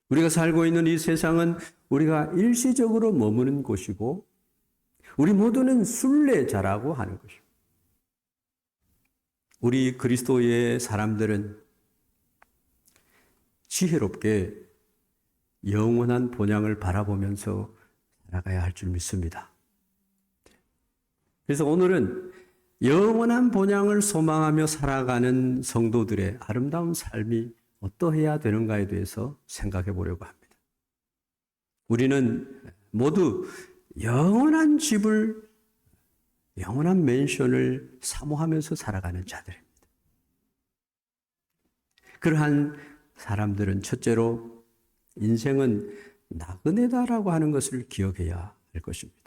우리가 살고 있는 이 세상은 우리가 일시적으로 머무는 곳이고 우리 모두는 순례자라고 하는 것입니다. 우리 그리스도의 사람들은 지혜롭게 영원한 본향을 바라보면서 살아가야 할 줄 믿습니다. 그래서 오늘은 영원한 본향을 소망하며 살아가는 성도들의 아름다운 삶이 어떠해야 되는가에 대해서 생각해 보려고 합니다. 우리는 모두 영원한 집을, 영원한 맨션을 사모하면서 살아가는 자들입니다. 그러한 사람들은 첫째로 인생은 나그네다라고 하는 것을 기억해야 할 것입니다.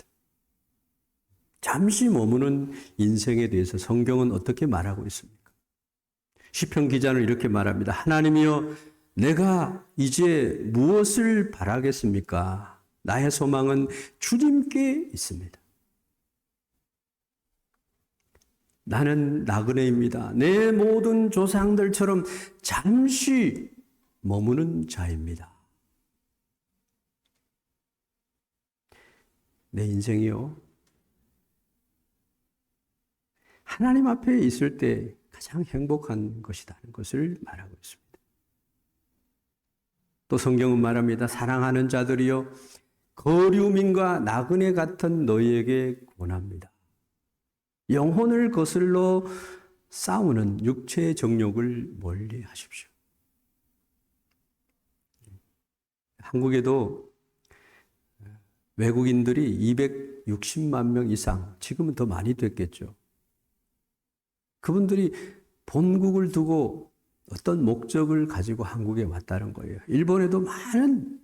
잠시 머무는 인생에 대해서 성경은 어떻게 말하고 있습니까? 시편 기자는 이렇게 말합니다. 하나님이여, 내가 이제 무엇을 바라겠습니까? 나의 소망은 주님께 있습니다. 나는 나그네입니다. 내 모든 조상들처럼 잠시 머무는 자입니다. 내 인생이요, 하나님 앞에 있을 때 가장 행복한 것이라는 것을 말하고 있습니다. 또 성경은 말합니다. 사랑하는 자들이여, 거류민과 나그네 같은 너희에게 권합니다. 영혼을 거슬러 싸우는 육체의 정욕을 멀리 하십시오. 한국에도 외국인들이 260만 명 이상, 지금은 더 많이 됐겠죠. 그분들이 본국을 두고 어떤 목적을 가지고 한국에 왔다는 거예요. 일본에도 많은,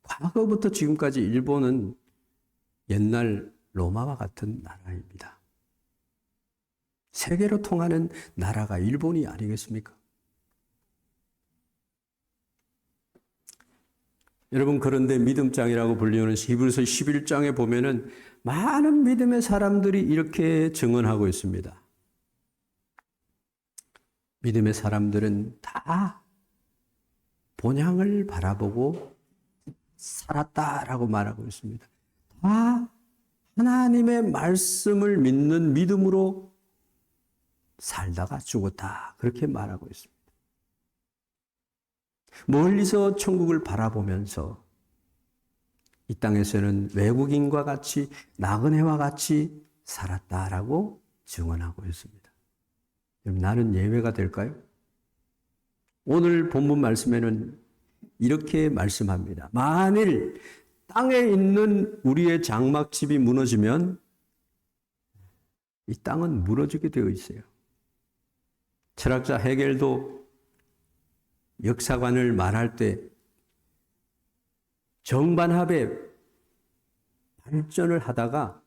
과거부터 지금까지 일본은 옛날 로마와 같은 나라입니다. 세계로 통하는 나라가 일본이 아니겠습니까? 여러분, 그런데 믿음장이라고 불리는 히브리서 11장에 보면은 많은 믿음의 사람들이 이렇게 증언하고 있습니다. 믿음의 사람들은 다 본향을 바라보고 살았다라고 말하고 있습니다. 다 하나님의 말씀을 믿는 믿음으로 살다가 죽었다. 그렇게 말하고 있습니다. 멀리서 천국을 바라보면서 이 땅에서는 외국인과 같이 나그네와 같이 살았다라고 증언하고 있습니다. 나는 예외가 될까요? 오늘 본문 말씀에는 이렇게 말씀합니다. 만일 땅에 있는 우리의 장막집이 무너지면 이 땅은 무너지게 되어 있어요. 철학자 헤겔도 역사관을 말할 때 정반합의 발전을 하다가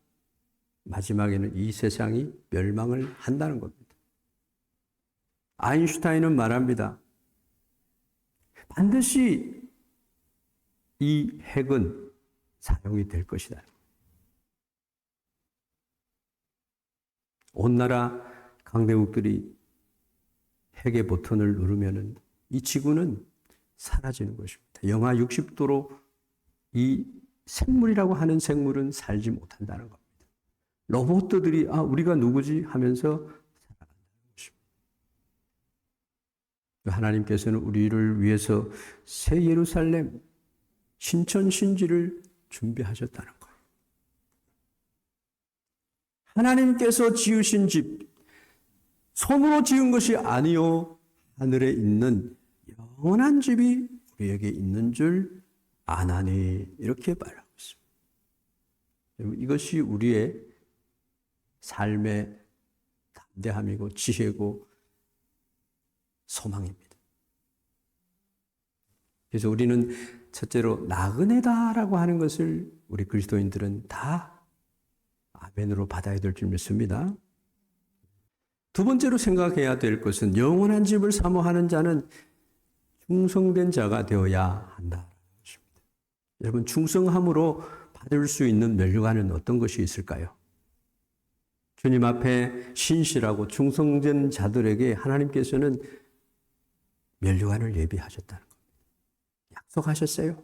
마지막에는 이 세상이 멸망을 한다는 겁니다. 아인슈타인은 말합니다. 반드시 이 핵은 사용이 될 것이다. 온 나라 강대국들이 핵의 버튼을 누르면은 이 지구는 사라지는 것입니다. 영하 60도로 이 생물이라고 하는 생물은 살지 못한다는 겁니다. 로봇들이 우리가 누구지 하면서 살아간다는 것입니다. 하나님께서는 우리를 위해서 새 예루살렘 신천 신지를 준비하셨다는 거예요. 하나님께서 지으신 집, 손으로 지은 것이 아니요 하늘에 있는 영원한 집이 우리에게 있는 줄 아나니, 이렇게 말하고 있습니다. 이것이 우리의 삶의 담대함이고 지혜고 소망입니다. 그래서 우리는 첫째로 나그네다라고 하는 것을 우리 그리스도인들은 다 아멘으로 받아야 될 줄 믿습니다. 두 번째로 생각해야 될 것은 영원한 집을 사모하는 자는 충성된 자가 되어야 한다는 것입니다. 여러분, 충성함으로 받을 수 있는 면류관은 어떤 것이 있을까요? 주님 앞에 신실하고 충성된 자들에게 하나님께서는 면류관을 예비하셨다는 겁니다. 약속하셨어요.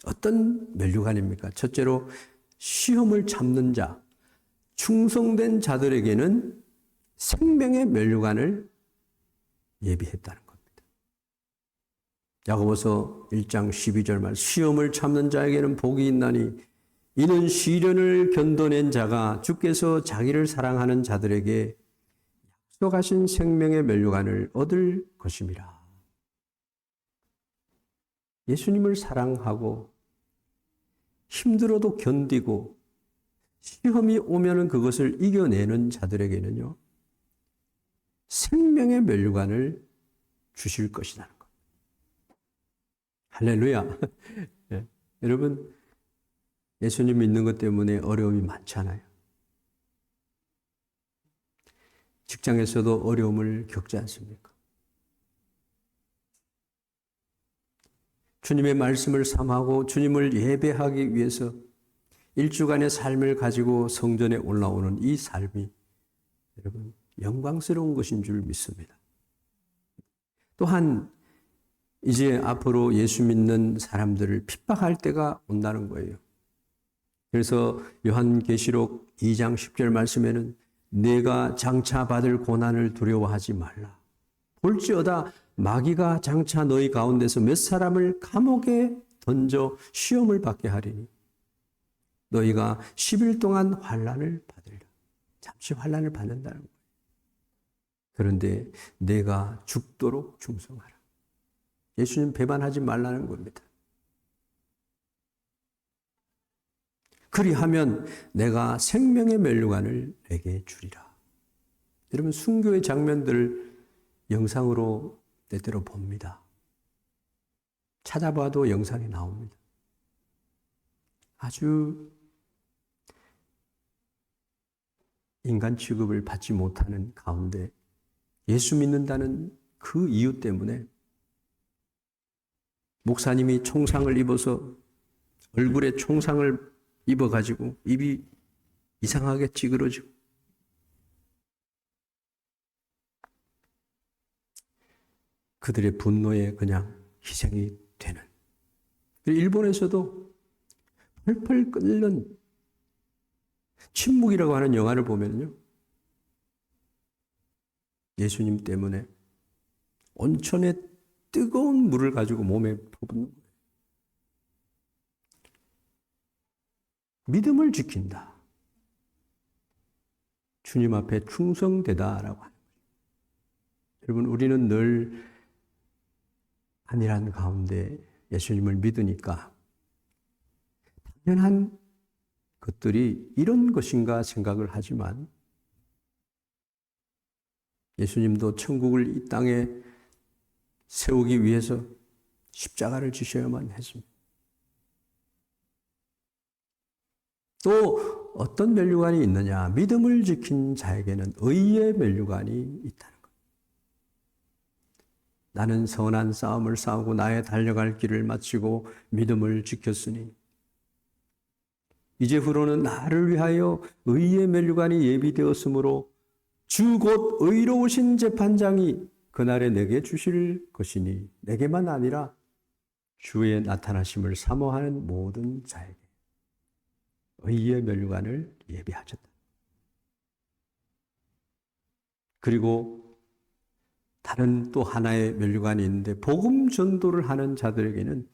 어떤 면류관입니까? 첫째로 시험을 참는 자, 충성된 자들에게는 생명의 면류관을 예비했다는 겁니다. 야고보서 1장 12절 말 시험을 참는 자에게는 복이 있나니 이는 시련을 견뎌낸 자가 주께서 자기를 사랑하는 자들에게 약속하신 생명의 면류관을 얻을 것임이라. 예수님을 사랑하고 힘들어도 견디고 시험이 오면은 그것을 이겨내는 자들에게는요, 생명의 면류관을 주실 것이라는 것. 할렐루야. 네. 여러분, 예수님 믿는 것 때문에 어려움이 많잖아요. 직장에서도 어려움을 겪지 않습니까? 주님의 말씀을 삼하고 주님을 예배하기 위해서 일주간의 삶을 가지고 성전에 올라오는 이 삶이 여러분 영광스러운 것인 줄 믿습니다. 또한 이제 앞으로 예수 믿는 사람들을 핍박할 때가 온다는 거예요. 그래서 요한계시록 2장 10절 말씀에는 내가 장차 받을 고난을 두려워하지 말라. 볼지어다 마귀가 장차 너희 가운데서 몇 사람을 감옥에 던져 시험을 받게 하리니 너희가 10일 동안 환난을 받으리라. 잠시 환난을 받는다는 거예요. 그런데 내가 죽도록 충성하라. 예수님 배반하지 말라는 겁니다. 그리하면 내가 생명의 면류관을 내게 주리라. 여러분 순교의 장면들 영상으로 때때로 봅니다. 찾아봐도 영상이 나옵니다. 아주 인간 취급을 받지 못하는 가운데 예수 믿는다는 그 이유 때문에 목사님이 총상을 입어서 얼굴에 총상을 입어가지고 입이 이상하게 찌그러지고 그들의 분노에 그냥 희생이 되는. 일본에서도 펄펄 끓는 침묵이라고 하는 영화를 보면요, 예수님 때문에 온천에 뜨거운 물을 가지고 몸에 퍼붓는 거예요. 믿음을 지킨다. 주님 앞에 충성되다라고 하는 거죠. 여러분 우리는 늘 안일한 가운데 예수님을 믿으니까 당연한 것들이 이런 것인가 생각을 하지만 예수님도 천국을 이 땅에 세우기 위해서 십자가를 지셔야만 했습니다. 또 어떤 면류관이 있느냐? 믿음을 지킨 자에게는 의의 면류관이 있다는 것. 나는 선한 싸움을 싸우고 나의 달려갈 길을 마치고 믿음을 지켰으니 이제후로는 나를 위하여 의의 면류관이 예비되었으므로 주 곧 의로우신 재판장이 그날에 내게 주실 것이니 내게만 아니라 주의 나타나심을 사모하는 모든 자에게 의의 면류관을 예비하셨다. 그리고 다른 또 하나의 면류관이 있는데 복음 전도를 하는 자들에게는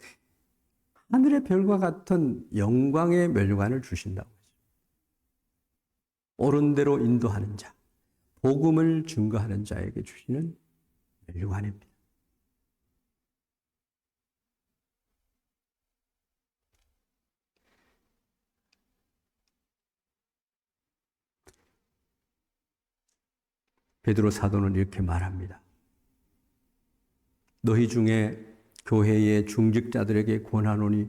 하늘의 별과 같은 영광의 면류관을 주신다고 했습니다. 옳은 대로 인도하는 자, 복음을 증거하는 자에게 주시는 면류관입니다. 베드로 사도는 이렇게 말합니다. 너희 중에 교회의 중직자들에게 권하노니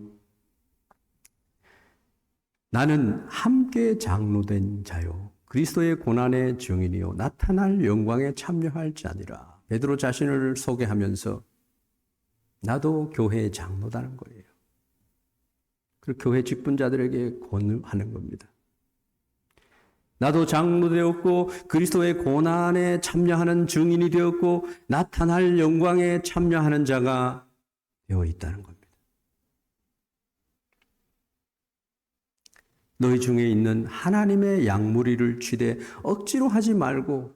나는 함께 장로된 자요 그리스도의 고난의 증인이요 나타날 영광에 참여할 자니라. 베드로 자신을 소개하면서 나도 교회의 장로다는 거예요. 그리고 교회 직분자들에게 권하는 겁니다. 나도 장로 되었고 그리스도의 고난에 참여하는 증인이 되었고 나타날 영광에 참여하는 자가 되어 있다는 겁니다. 너희 중에 있는 하나님의 양무리를 취대 억지로 하지 말고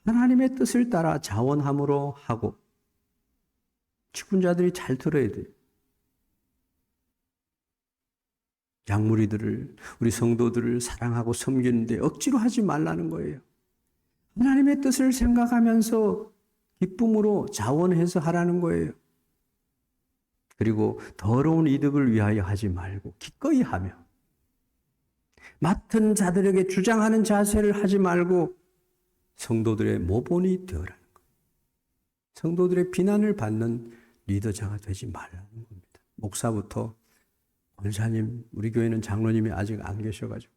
하나님의 뜻을 따라 자원함으로 하고, 직분자들이 잘 들어야 돼요. 양무리들을, 우리 성도들을 사랑하고 섬기는데 억지로 하지 말라는 거예요. 하나님의 뜻을 생각하면서 기쁨으로 자원해서 하라는 거예요. 그리고 더러운 이득을 위하여 하지 말고 기꺼이 하며, 맡은 자들에게 주장하는 자세를 하지 말고 성도들의 모본이 되어라는 거예요. 성도들의 비난을 받는 리더자가 되지 말라는 겁니다. 목사부터 권사님, 우리 교회는 장로님이 아직 안 계셔가지고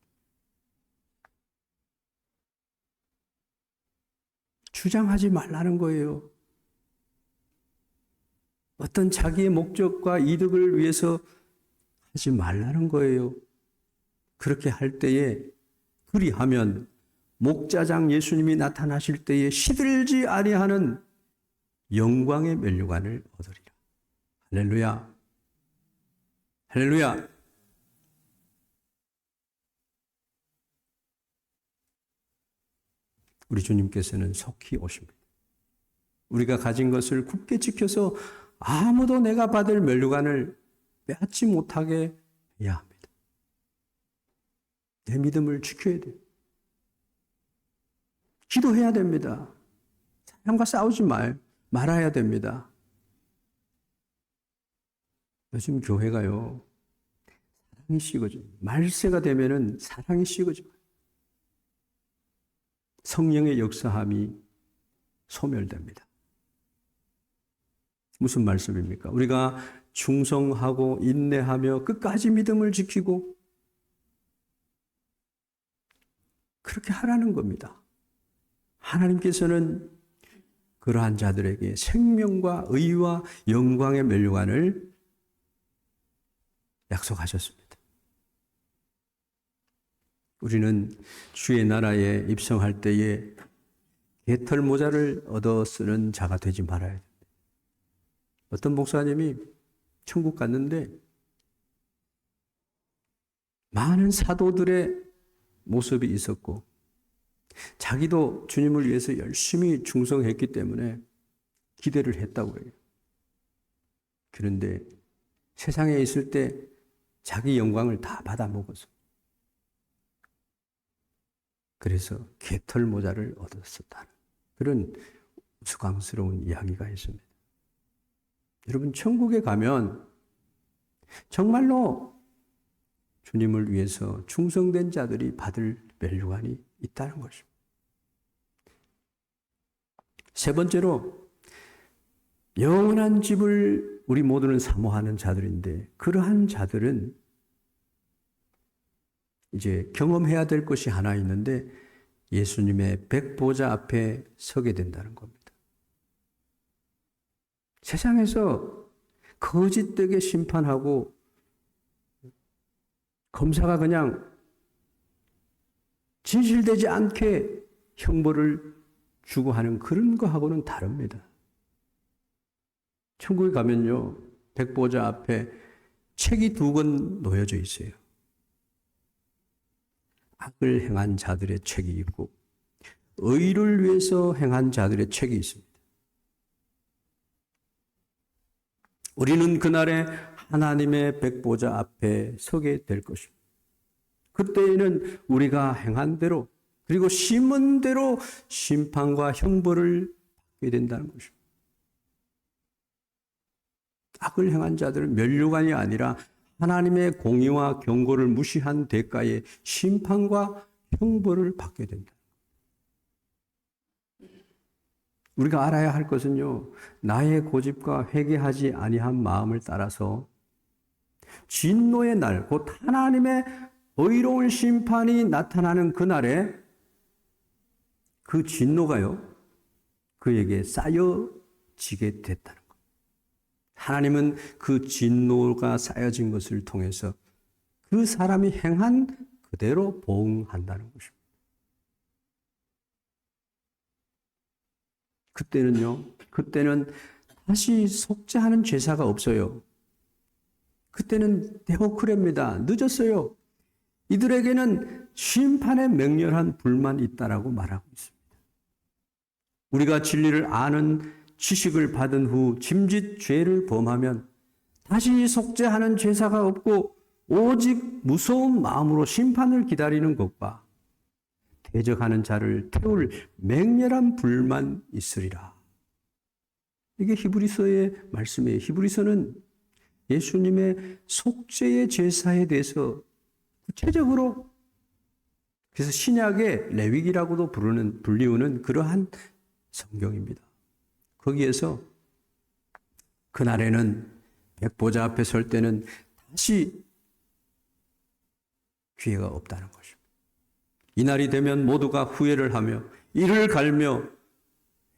주장하지 말라는 거예요. 어떤 자기의 목적과 이득을 위해서 하지 말라는 거예요. 그렇게 할 때에, 그리하면 목자장 예수님이 나타나실 때에 시들지 아니하는 영광의 면류관을 얻으리라. 할렐루야. 할렐루야. 우리 주님께서는 속히 오십니다. 우리가 가진 것을 굳게 지켜서 아무도 내가 받을 면류관을 빼앗지 못하게 해야 합니다. 내 믿음을 지켜야 돼요. 기도해야 됩니다. 사람과 싸우지 말아야 됩니다. 요즘 교회가요, 사랑이 식어져요. 말세가 되면은 사랑이 식어져요. 성령의 역사함이 소멸됩니다. 무슨 말씀입니까? 우리가 충성하고 인내하며 끝까지 믿음을 지키고 그렇게 하라는 겁니다. 하나님께서는 그러한 자들에게 생명과 의와 영광의 면류관을 약속하셨습니다. 우리는 주의 나라에 입성할 때에 개털 모자를 얻어 쓰는 자가 되지 말아야 됩니다. 어떤 목사님이 천국 갔는데 많은 사도들의 모습이 있었고 자기도 주님을 위해서 열심히 충성했기 때문에 기대를 했다고 해요. 그런데 세상에 있을 때 자기 영광을 다 받아먹어서, 그래서 개털 모자를 얻었었다는 그런 우스꽝스러운 이야기가 있습니다. 여러분, 천국에 가면 정말로 주님을 위해서 충성된 자들이 받을 면류관이 있다는 것입니다. 세 번째로, 영원한 집을 우리 모두는 사모하는 자들인데, 그러한 자들은 이제 경험해야 될 것이 하나 있는데, 예수님의 백보자 앞에 서게 된다는 겁니다. 세상에서 거짓되게 심판하고 검사가 그냥 진실되지 않게 형벌을 주고 하는 그런 거하고는 다릅니다. 천국에 가면요, 백보자 앞에 책이 2권 놓여져 있어요. 악을 행한 자들의 책이 있고 의를 위해서 행한 자들의 책이 있습니다. 우리는 그날에 하나님의 백보자 앞에 서게 될 것입니다. 그때에는 우리가 행한 대로, 그리고 심은 대로 심판과 형벌을 받게 된다는 것입니다. 악을 행한 자들은 면류관이 아니라 하나님의 공의와 경고를 무시한 대가의 심판과 형벌을 받게 된다. 우리가 알아야 할 것은요, 나의 고집과 회개하지 아니한 마음을 따라서 진노의 날, 곧 하나님의 의로운 심판이 나타나는 그날에 그 진노가요, 그에게 쌓여지게 됐다는 것. 하나님은 그 진노가 쌓여진 것을 통해서 그 사람이 행한 그대로 보응한다는 것입니다. 그때는 다시 속죄하는 제사가 없어요. 그때는 데오크레입니다. 늦었어요. 이들에게는 심판의 맹렬한 불만 있다라고 말하고 있습니다. 우리가 진리를 아는 지식을 받은 후 짐짓 죄를 범하면 다시 속죄하는 제사가 없고 오직 무서운 마음으로 심판을 기다리는 것과 대적하는 자를 태울 맹렬한 불만 있으리라. 이게 히브리서의 말씀이에요. 히브리서는 예수님의 속죄의 제사에 대해서 구체적으로, 그래서 신약의 레위기라고도 불리우는 그러한 성경입니다. 거기에서 그날에는 백보자 앞에 설 때는 다시 기회가 없다는 것입니다. 이날이 되면 모두가 후회를 하며 이를 갈며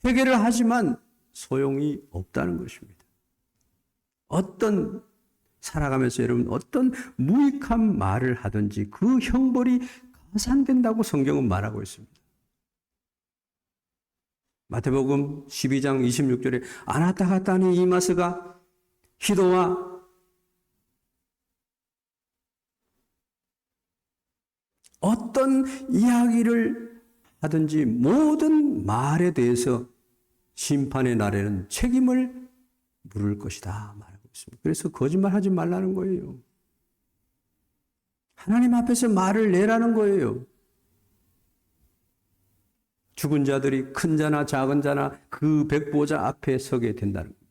회개를 하지만 소용이 없다는 것입니다. 살아가면서 여러분 어떤 무익한 말을 하든지 그 형벌이 가산된다고 성경은 말하고 있습니다. 마태복음 12장 26절에 아나타가타니 이마스가 희도와 어떤 이야기를 하든지 모든 말에 대해서 심판의 날에는 책임을 물을 것이다 말하고 있습니다. 그래서 거짓말하지 말라는 거예요. 하나님 앞에서 말을 내라는 거예요. 죽은 자들이 큰 자나 작은 자나 그 백보자 앞에 서게 된다는 겁니다.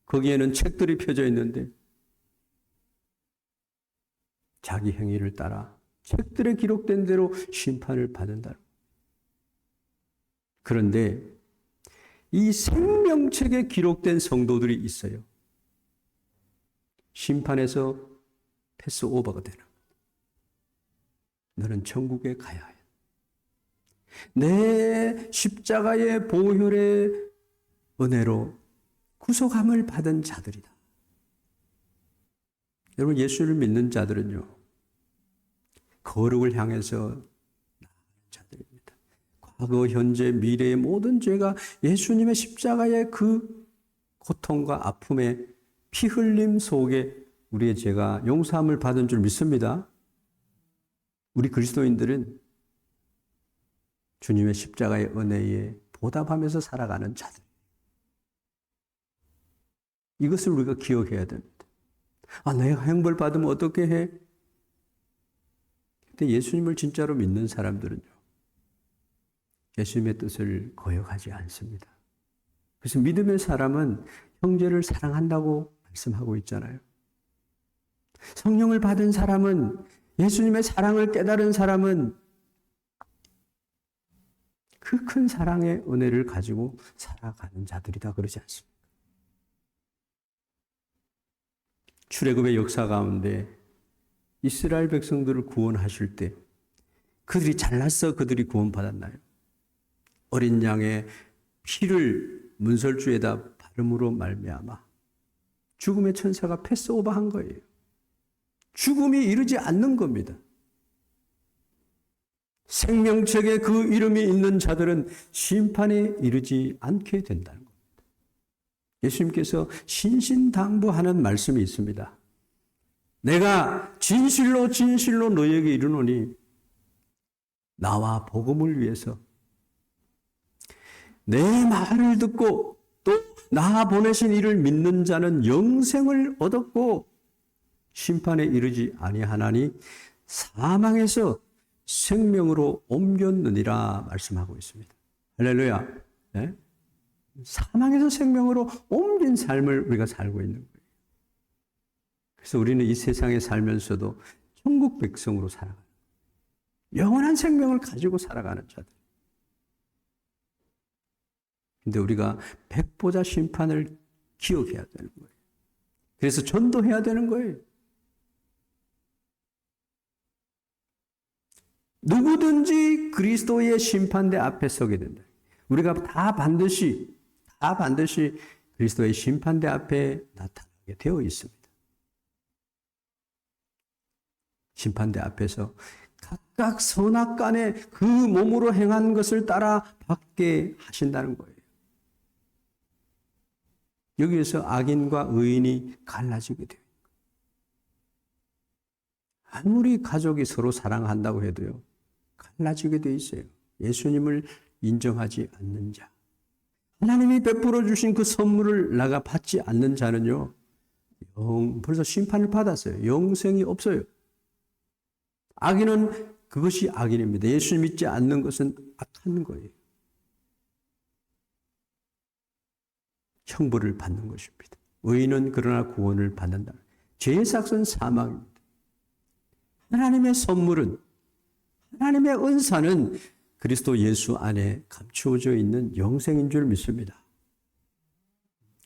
거기에는 책들이 펴져 있는데 자기 행위를 따라 책들에 기록된 대로 심판을 받는다는 겁니다. 그런데 이 생명책에 기록된 성도들이 있어요. 심판에서 패스오버가 되는 거예요. 너는 천국에 가야 해. 내 십자가의 보혈의 은혜로 구속함을 받은 자들이다. 여러분, 예수를 믿는 자들은요, 거룩을 향해서 나아가는 자들입니다. 과거, 현재, 미래의 모든 죄가 예수님의 십자가의 그 고통과 아픔의 피 흘림 속에 우리의 죄가 용서함을 받은 줄 믿습니다. 우리 그리스도인들은 주님의 십자가의 은혜에 보답하면서 살아가는 자들. 이것을 우리가 기억해야 됩니다. 내가 형벌 받으면 어떻게 해? 근데 예수님을 진짜로 믿는 사람들은요, 예수님의 뜻을 거역하지 않습니다. 그래서 믿음의 사람은 형제를 사랑한다고 말씀하고 있잖아요. 성령을 받은 사람은, 예수님의 사랑을 깨달은 사람은 그 큰 사랑의 은혜를 가지고 살아가는 자들이다 그러지 않습니까? 출애굽의 역사 가운데 이스라엘 백성들을 구원하실 때 그들이 잘났어 그들이 구원받았나요? 어린 양의 피를 문설주에다 바름으로 말미암아 죽음의 천사가 패스오버한 거예요. 죽음이 이르지 않는 겁니다. 생명책에 그 이름이 있는 자들은 심판에 이르지 않게 된다는 겁니다. 예수님께서 신신당부하는 말씀이 있습니다. 내가 진실로 진실로 너희에게 이르노니 나와 복음을 위해서 내 말을 듣고 또 나 보내신 이를 믿는 자는 영생을 얻었고 심판에 이르지 아니하나니 사망에서 생명으로 옮겼느니라 말씀하고 있습니다. 할렐루야. 네? 사망에서 생명으로 옮긴 삶을 우리가 살고 있는 거예요. 그래서 우리는 이 세상에 살면서도 천국 백성으로 살아가는 거예요. 영원한 생명을 가지고 살아가는 자들. 근데 우리가 백보자 심판을 기억해야 되는 거예요. 그래서 전도해야 되는 거예요. 누구든지 그리스도의 심판대 앞에 서게 된다. 우리가 다 반드시 그리스도의 심판대 앞에 나타나게 되어 있습니다. 심판대 앞에서 각각 선악간에 그 몸으로 행한 것을 따라 받게 하신다는 거예요. 여기에서 악인과 의인이 갈라지게 돼요. 아무리 가족이 서로 사랑한다고 해도요, 갈라지게 돼 있어요. 예수님을 인정하지 않는 자. 하나님이 베풀어 주신 그 선물을 나가 받지 않는 자는요, 벌써 심판을 받았어요. 영생이 없어요. 악인은 그것이 악인입니다. 예수 믿지 않는 것은 악한 거예요. 형벌을 받는 것입니다. 의인은 그러나 구원을 받는다. 죄의 삭은 사망입니다. 하나님의 선물은, 하나님의 은사는 그리스도 예수 안에 감추어져 있는 영생인 줄 믿습니다.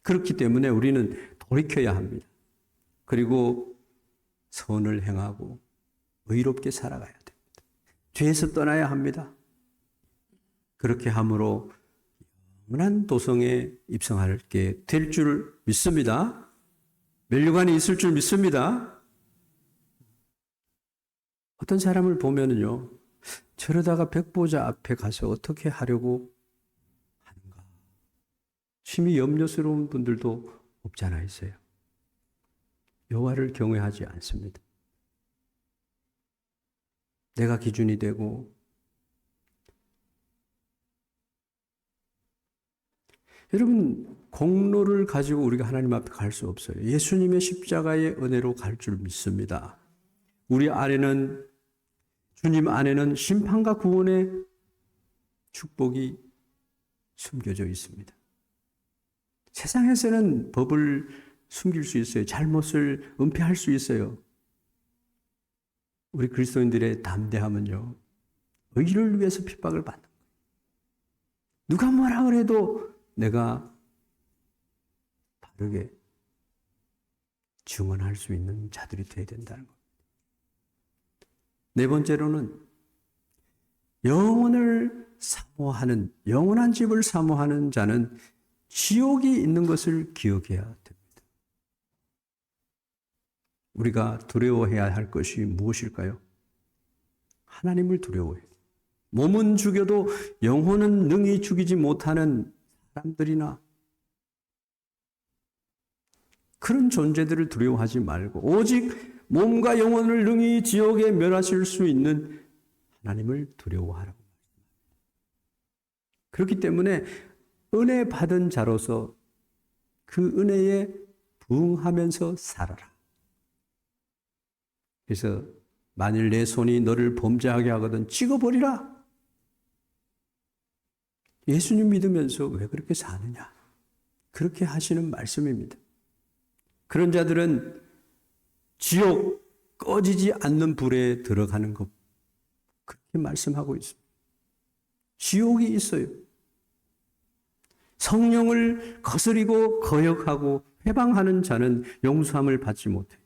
그렇기 때문에 우리는 돌이켜야 합니다. 그리고 선을 행하고 의롭게 살아가야 됩니다. 죄에서 떠나야 합니다. 그렇게 함으로 영원한 도성에 입성하게 될 줄 믿습니다. 면류관이 있을 줄 믿습니다. 어떤 사람을 보면은요, 저러다가 백보자 앞에 가서 어떻게 하려고 하는가. 심히 염려스러운 분들도 없지 않아 있어요. 여호와를 경외하지 않습니다. 내가 기준이 되고, 여러분, 공로를 가지고 우리가 하나님 앞에 갈 수 없어요. 예수님의 십자가의 은혜로 갈 줄 믿습니다. 우리 안에는, 주님 안에는 심판과 구원의 축복이 숨겨져 있습니다. 세상에서는 법을 숨길 수 있어요. 잘못을 은폐할 수 있어요. 우리 그리스도인들의 담대함은요, 의를 위해서 핍박을 받는 거예요. 누가 뭐라 그래도 내가 바르게 증언할 수 있는 자들이 되어야 된다는 겁니다. 네 번째로는 영원을 사모하는, 영원한 집을 사모하는 자는 지옥이 있는 것을 기억해야 됩니다. 우리가 두려워해야 할 것이 무엇일까요? 하나님을 두려워해요. 몸은 죽여도 영혼은 능히 죽이지 못하는 사람들이나 그런 존재들을 두려워하지 말고 오직 몸과 영혼을 능히 지옥에 멸하실 수 있는 하나님을 두려워하라고. 그렇기 때문에 은혜 받은 자로서 그 은혜에 부응하면서 살아라. 그래서 만일 내 손이 너를 범죄하게 하거든 찍어버리라. 예수님 믿으면서 왜 그렇게 사느냐? 그렇게 하시는 말씀입니다. 그런 자들은 지옥 꺼지지 않는 불에 들어가는 것, 그렇게 말씀하고 있습니다. 지옥이 있어요. 성령을 거스리고 거역하고 회방하는 자는 용서함을 받지 못해요.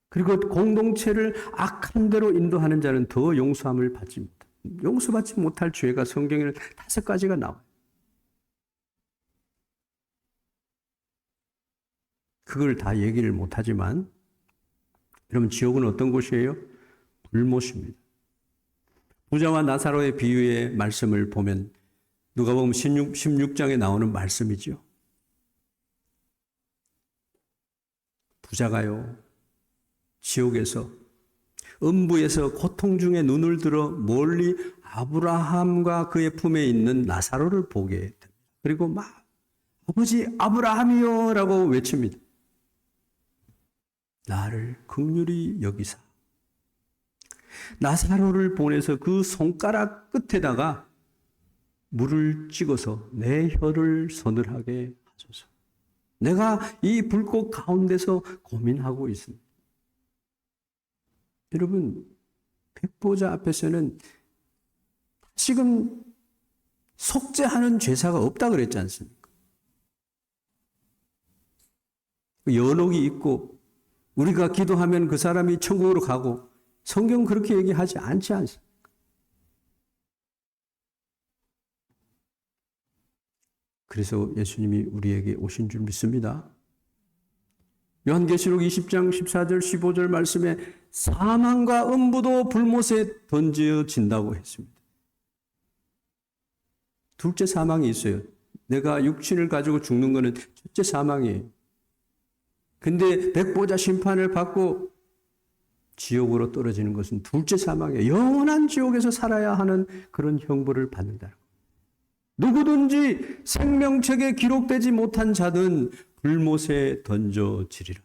그리고 공동체를 악한 대로 인도하는 자는 더 용서함을 받지 못해요. 용서받지 못할 죄가 성경에는 5가지가 나와요. 그걸 다 얘기를 못하지만 여러분, 지옥은 어떤 곳이에요? 불못입니다. 부자와 나사로의 비유의 말씀을 보면 누가복음 16장에 나오는 말씀이죠. 부자가요, 지옥에서 음부에서 고통 중에 눈을 들어 멀리 아브라함과 그의 품에 있는 나사로를 보게 됩니다. 그리고 막 아버지 아브라함이요 라고 외칩니다. 나를 긍휼히 여기사 나사로를 보내서 그 손가락 끝에다가 물을 찍어서 내 혀를 서늘하게 하소서. 내가 이 불꽃 가운데서 고민하고 있습니다. 여러분, 백보자 앞에서는 지금 속죄하는 죄사가 없다 그랬지 않습니까? 연옥이 있고 우리가 기도하면 그 사람이 천국으로 가고 성경 그렇게 얘기하지 않지 않습니까? 그래서 예수님이 우리에게 오신 줄 믿습니다. 요한계시록 20장 14절 15절 말씀에 사망과 음부도 불못에 던져진다고 했습니다. 둘째 사망이 있어요. 내가 육신을 가지고 죽는 것은 첫째 사망이에요. 근데 백보자 심판을 받고 지옥으로 떨어지는 것은 둘째 사망이에요. 영원한 지옥에서 살아야 하는 그런 형벌을 받는다. 누구든지 생명책에 기록되지 못한 자든 불못에 던져지리라.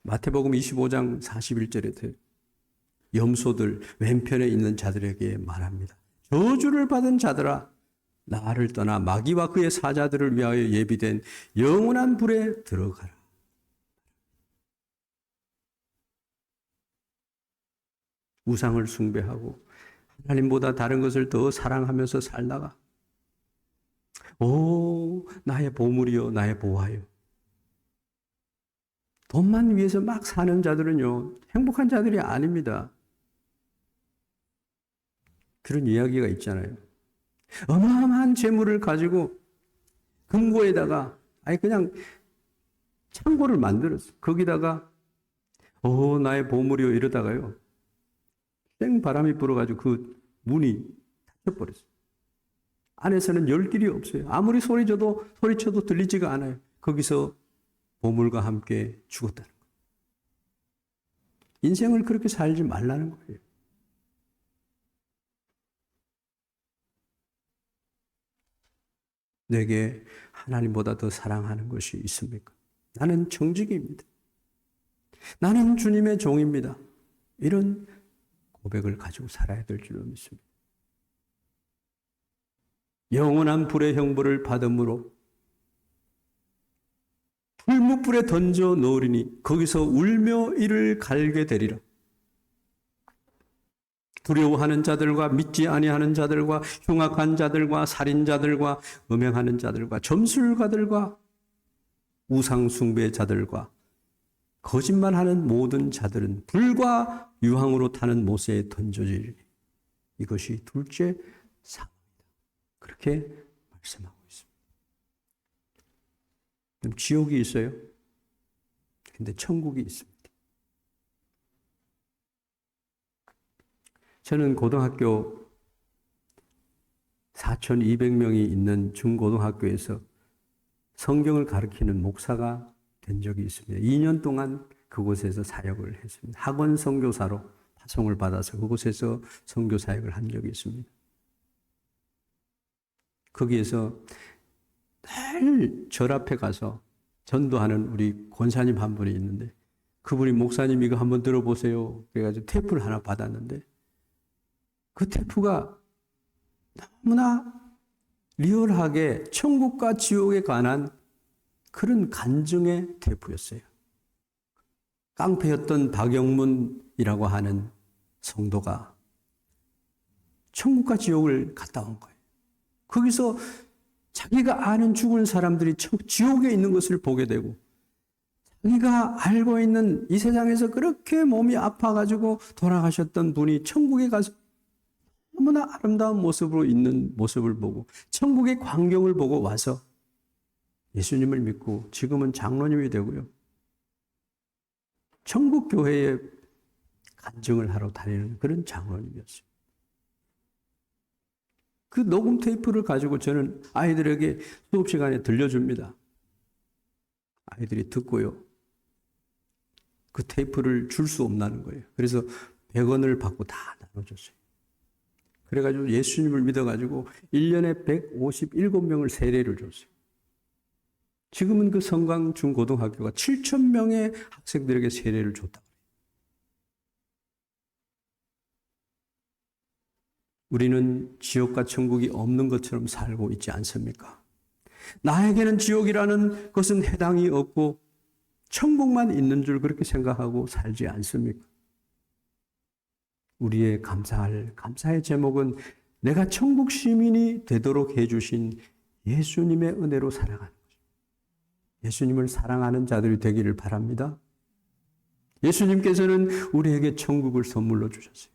마태복음 25장 41절에 염소들 왼편에 있는 자들에게 말합니다. 저주를 받은 자들아, 나를 떠나 마귀와 그의 사자들을 위하여 예비된 영원한 불에 들어가라. 우상을 숭배하고 하나님보다 다른 것을 더 사랑하면서 살다가 나의 보물이요 나의 보화요. 돈만 위해서 막 사는 자들은요 행복한 자들이 아닙니다. 그런 이야기가 있잖아요. 어마어마한 재물을 가지고 금고에다가 그냥 창고를 만들었어. 거기다가 나의 보물이요 이러다가요 생 바람이 불어가지고 그 문이 닫혀버렸어요. 안에서는 열 길이 없어요. 아무리 소리쳐도 들리지가 않아요. 거기서 보물과 함께 죽었다는 거예요. 인생을 그렇게 살지 말라는 거예요. 내게 하나님보다 더 사랑하는 것이 있습니까? 나는 정직입니다. 나는 주님의 종입니다. 이런 고백을 가지고 살아야 될 줄로 믿습니다. 영원한 불의 형벌을 받음으로 풀무불에 던져 넣으리니 거기서 울며 이를 갈게 되리라. 두려워하는 자들과 믿지 아니하는 자들과 흉악한 자들과 살인자들과 음행하는 자들과 점술가들과 우상숭배자들과 거짓말하는 모든 자들은 불과 유황으로 타는 못에 던져지리니 이것이 둘째 사망이다. 그렇게 말씀하고 있습니다. 그럼 지옥이 있어요. 근데 천국이 있습니다. 저는 고등학교 4,200명이 있는 중고등학교에서 성경을 가르치는 목사가 된 적이 있습니다. 2년 동안 그곳에서 사역을 했습니다. 학원 선교사로 파송을 받아서 그곳에서 선교 사역을 한 적이 있습니다. 거기에서 늘 절 앞에 가서 전도하는 우리 권사님 한 분이 있는데 그분이 목사님 이거 한번 들어보세요. 그래가지고 테이프를 하나 받았는데 그 테이프가 너무나 리얼하게 천국과 지옥에 관한 그런 간증의 테이프였어요. 깡패였던 박영문이라고 하는 성도가 천국과 지옥을 갔다 온 거예요. 거기서 자기가 아는 죽은 사람들이 지옥에 있는 것을 보게 되고 자기가 알고 있는 이 세상에서 그렇게 몸이 아파가지고 돌아가셨던 분이 천국에 가서 너무나 아름다운 모습으로 있는 모습을 보고 천국의 광경을 보고 와서 예수님을 믿고 지금은 장로님이 되고요. 천국 교회에 간증을 하러 다니는 그런 장로님이었어요. 그 녹음 테이프를 가지고 저는 아이들에게 수업 시간에 들려줍니다. 아이들이 듣고요. 그 테이프를 줄 수 없다는 거예요. 그래서 100원을 받고 다 나눠줬어요. 그래가지고 예수님을 믿어가지고 1년에 157명을 세례를 줬어요. 지금은 그 성강 중고등학교가 7,000명의 학생들에게 세례를 줬다고 해요. 우리는 지옥과 천국이 없는 것처럼 살고 있지 않습니까? 나에게는 지옥이라는 것은 해당이 없고 천국만 있는 줄 그렇게 생각하고 살지 않습니까? 우리의 감사의 제목은 내가 천국 시민이 되도록 해주신 예수님의 은혜로 살아가는 거죠. 예수님을 사랑하는 자들이 되기를 바랍니다. 예수님께서는 우리에게 천국을 선물로 주셨어요.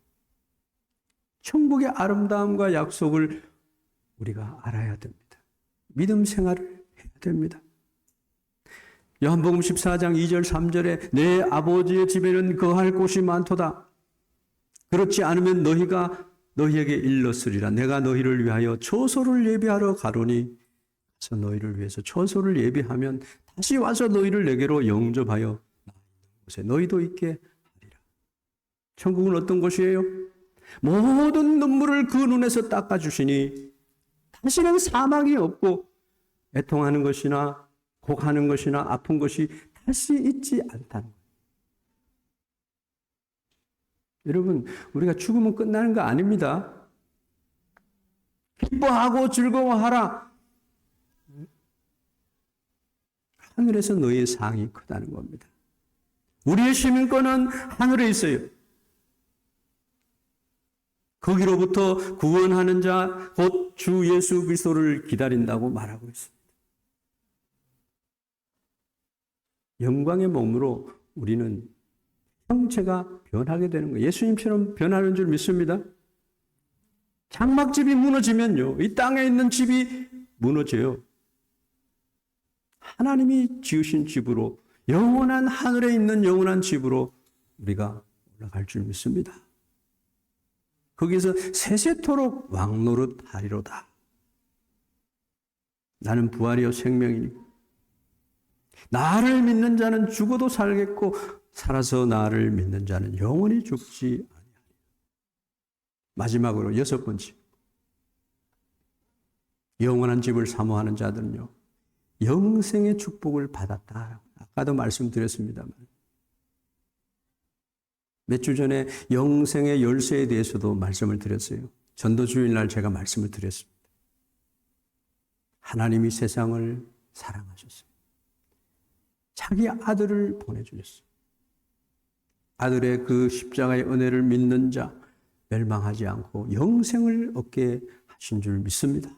천국의 아름다움과 약속을 우리가 알아야 됩니다. 믿음 생활을 해야 됩니다. 요한복음 14장 2절 3절에 내 아버지의 집에는 거할 곳이 많도다. 그렇지 않으면 너희가 너희에게 일렀으리라. 내가 너희를 위하여 초소를 예비하러 가노니 그래서 너희를 위해서 초소를 예비하면 다시 와서 너희를 내게로 영접하여 곳에 너희도 있게 하리라. 천국은 어떤 곳이에요? 모든 눈물을 그 눈에서 닦아주시니 다시는 사망이 없고 애통하는 것이나 곡하는 것이나 아픈 것이 다시 있지 않다는 거예요. 여러분, 우리가 죽으면 끝나는 거 아닙니다. 기뻐하고 즐거워하라. 하늘에서 너희의 상이 크다는 겁니다. 우리의 시민권은 하늘에 있어요. 거기로부터 구원하는 자, 곧 주 예수 그리스도를 기다린다고 말하고 있습니다. 영광의 몸으로 우리는 형체가 변하게 되는 거예요. 예수님처럼 변하는 줄 믿습니다. 장막집이 무너지면요, 이 땅에 있는 집이 무너져요. 하나님이 지으신 집으로, 영원한 하늘에 있는 영원한 집으로 우리가 올라갈 줄 믿습니다. 거기서 세세토록 왕노릇하리로다. 나는 부활이요 생명이니 나를 믿는 자는 죽어도 살겠고 살아서 나를 믿는 자는 영원히 죽지 아니하리라. 마지막으로 6번째, 영원한 집을 사모하는 자들은요, 영생의 축복을 받았다. 아까도 말씀드렸습니다만 몇 주 전에 영생의 열쇠에 대해서도 말씀을 드렸어요. 전도주일날 제가 말씀을 드렸습니다. 하나님이 세상을 사랑하셨어요. 자기 아들을 보내주셨어요. 아들의 그 십자가의 은혜를 믿는 자 멸망하지 않고 영생을 얻게 하신 줄 믿습니다.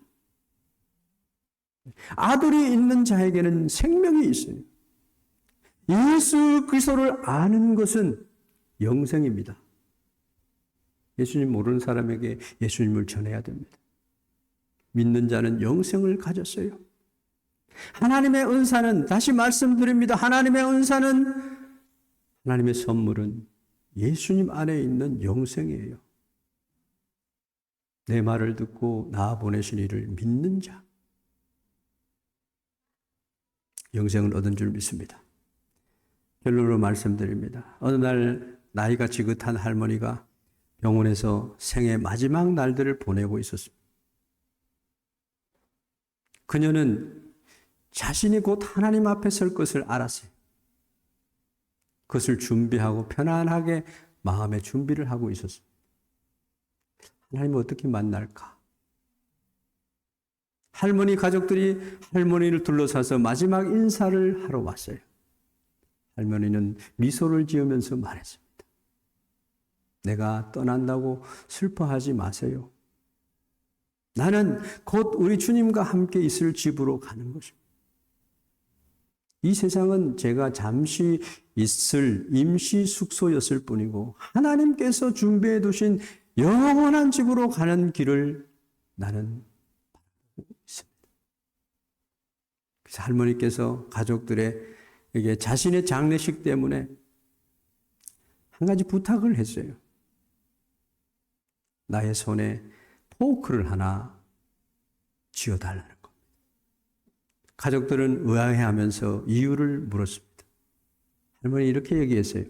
아들이 있는 자에게는 생명이 있어요. 예수 그리스도를 아는 것은 영생입니다. 예수님 모르는 사람에게 예수님을 전해야 됩니다. 믿는 자는 영생을 가졌어요. 하나님의 은사는, 다시 말씀드립니다. 하나님의 은사는, 하나님의 선물은 예수님 안에 있는 영생이에요. 내 말을 듣고 나 보내신 이를 믿는 자, 영생을 얻은 줄 믿습니다. 결론으로 말씀드립니다. 어느 날 나이가 지긋한 할머니가 병원에서 생애 마지막 날들을 보내고 있었습니다. 그녀는 자신이 곧 하나님 앞에 설 것을 알았어요. 그것을 준비하고 편안하게 마음의 준비를 하고 있었습니다. 하나님을 어떻게 만날까? 할머니 가족들이 할머니를 둘러싸서 마지막 인사를 하러 왔어요. 할머니는 미소를 지으면서 말했습니다. 내가 떠난다고 슬퍼하지 마세요. 나는 곧 우리 주님과 함께 있을 집으로 가는 것입니다. 이 세상은 제가 잠시 있을 임시 숙소였을 뿐이고 하나님께서 준비해 두신 영원한 집으로 가는 길을 나는 바라보고 있습니다. 그래서 할머니께서 가족들에게 자신의 장례식 때문에 한 가지 부탁을 했어요. 나의 손에 포크를 하나 쥐어달라는 겁니다. 가족들은 의아해하면서 이유를 물었습니다. 할머니 이렇게 얘기했어요.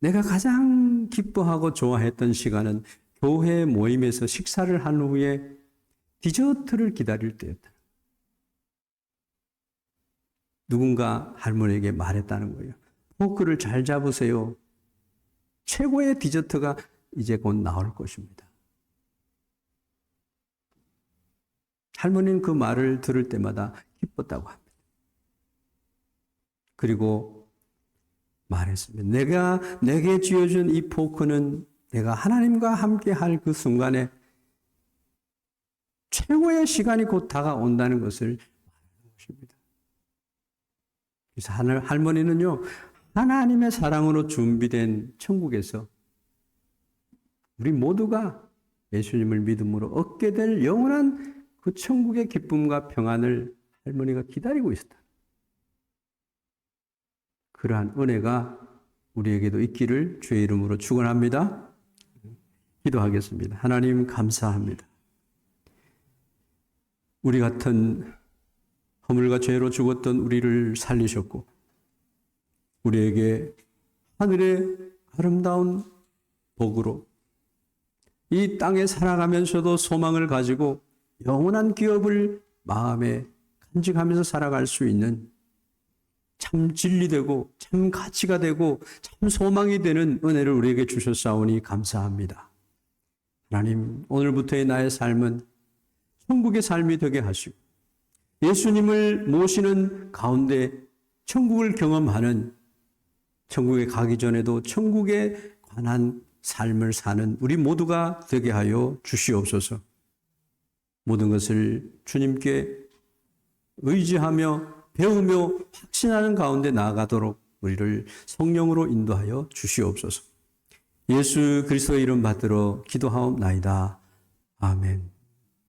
내가 가장 기뻐하고 좋아했던 시간은 교회 모임에서 식사를 한 후에 디저트를 기다릴 때였다. 누군가 할머니에게 말했다는 거예요. 포크를 잘 잡으세요. 최고의 디저트가 이제 곧 나올 것입니다. 할머니는 그 말을 들을 때마다 기뻤다고 합니다. 그리고 말했습니다. 내게 쥐어준 이 포크는 내가 하나님과 함께 할 그 순간에 최고의 시간이 곧 다가온다는 것을 말하는 것입니다. 그래서 할머니는요, 하나님의 사랑으로 준비된 천국에서 우리 모두가 예수님을 믿음으로 얻게 될 영원한 그 천국의 기쁨과 평안을 할머니가 기다리고 있었다. 그러한 은혜가 우리에게도 있기를 주의 이름으로 축원합니다. 기도하겠습니다. 하나님 감사합니다. 우리 같은 허물과 죄로 죽었던 우리를 살리셨고 우리에게 하늘의 아름다운 복으로 이 땅에 살아가면서도 소망을 가지고 영원한 기업을 마음에 간직하면서 살아갈 수 있는 참 진리되고 참 가치가 되고 참 소망이 되는 은혜를 우리에게 주셨사오니 감사합니다. 하나님, 오늘부터의 나의 삶은 천국의 삶이 되게 하시고 예수님을 모시는 가운데 천국을 경험하는, 천국에 가기 전에도 천국에 관한 삶을 사는 우리 모두가 되게 하여 주시옵소서. 모든 것을 주님께 의지하며 배우며 확신하는 가운데 나아가도록 우리를 성령으로 인도하여 주시옵소서. 예수 그리스도의 이름 받들어 기도하옵나이다. 아멘.